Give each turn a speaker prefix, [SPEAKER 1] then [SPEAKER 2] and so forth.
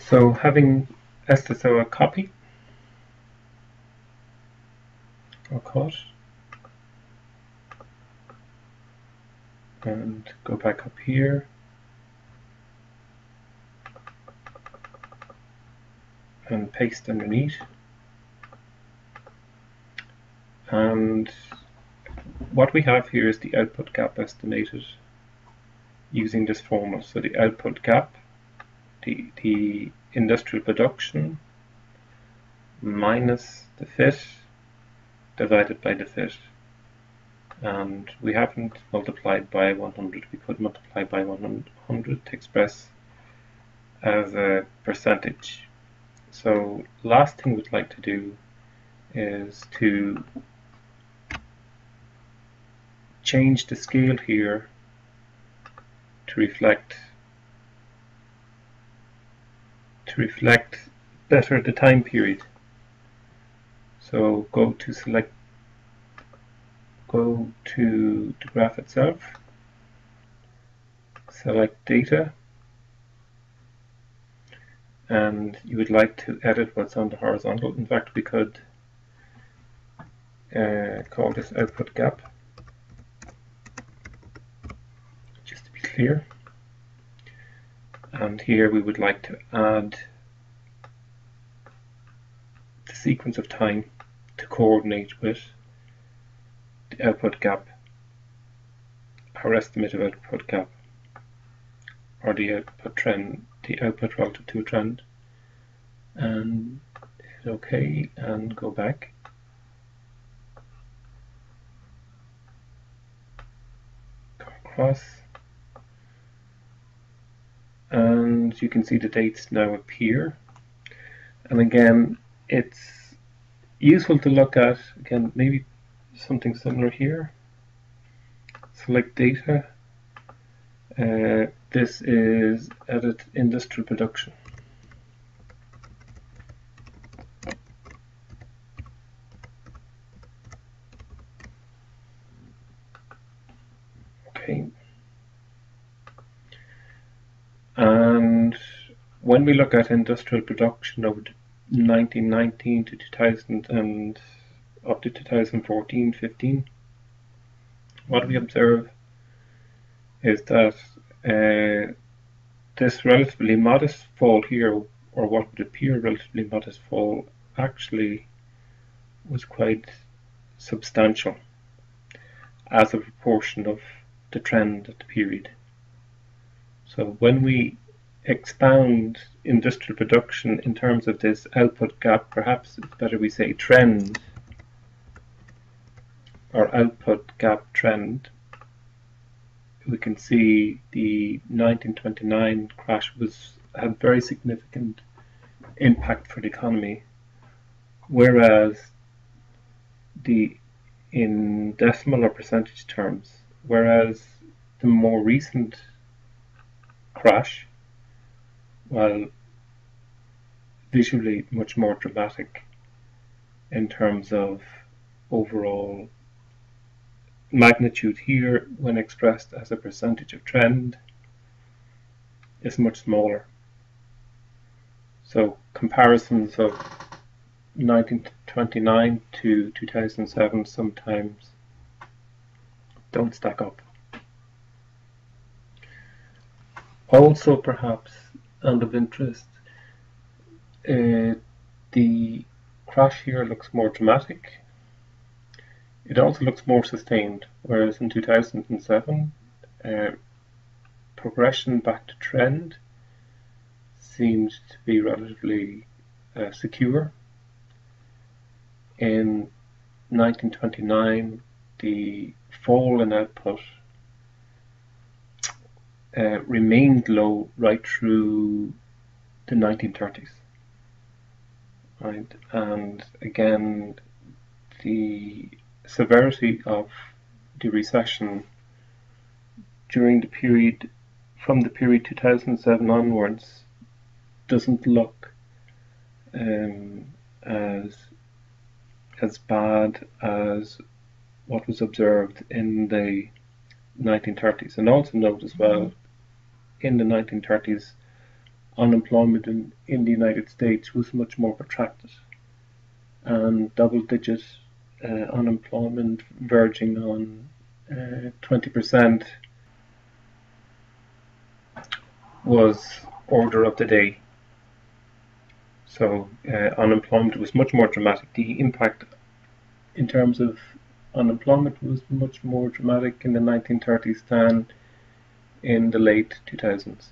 [SPEAKER 1] So having SSO a copy, I'll cut and go back up here and paste underneath. And what we have here is the output gap estimated using this formula. So the output gap, the industrial production minus the fit divided by the fit. And we haven't multiplied by 100. We could multiply by 100 to express as a percentage. So last thing we'd like to do is to change the scale here to reflect better the time period. So go to the graph itself, select data, and you would like to edit what's on the horizontal. In fact, we could call this output gap, just to be clear. And here we would like to add the sequence of time to coordinate with the output gap, our estimate of output gap, or the output trend, the output relative to a trend, and hit OK and go back. Go across, and you can see the dates now appear. And again, it's useful to look at, again, maybe something similar here. Select data. This is edit industrial production. Okay. And when we look at industrial production over 1919 to 2000 and up to 2014-15, what we observe is that this relatively modest fall here, or what would appear relatively modest fall, actually was quite substantial as a proportion of the trend at the period. So when we expound industrial production in terms of this output gap, perhaps it's better we say trend, or output gap trend, we can see the 1929 crash had very significant impact for the economy, whereas in decimal or percentage terms, whereas the more recent crash, while visually much more dramatic in terms of overall magnitude here, when expressed as a percentage of trend, is much smaller. So comparisons of 1929 to 2007 sometimes don't stack up. Also, perhaps, and of interest, the crash here looks more dramatic. It also looks more sustained, whereas in 2007, progression back to trend seemed to be relatively secure. In 1929, the fall in output remained low right through the 1930s. Right? And again, the severity of the recession during the period, from the period 2007 onwards, doesn't look as bad as what was observed in the 1930s. And also note as well, in the 1930s, unemployment in the United States was much more protracted, and double-digit unemployment verging on 20% was order of the day. So unemployment was much more dramatic. The impact in terms of unemployment was much more dramatic in the 1930s than in the late 2000s.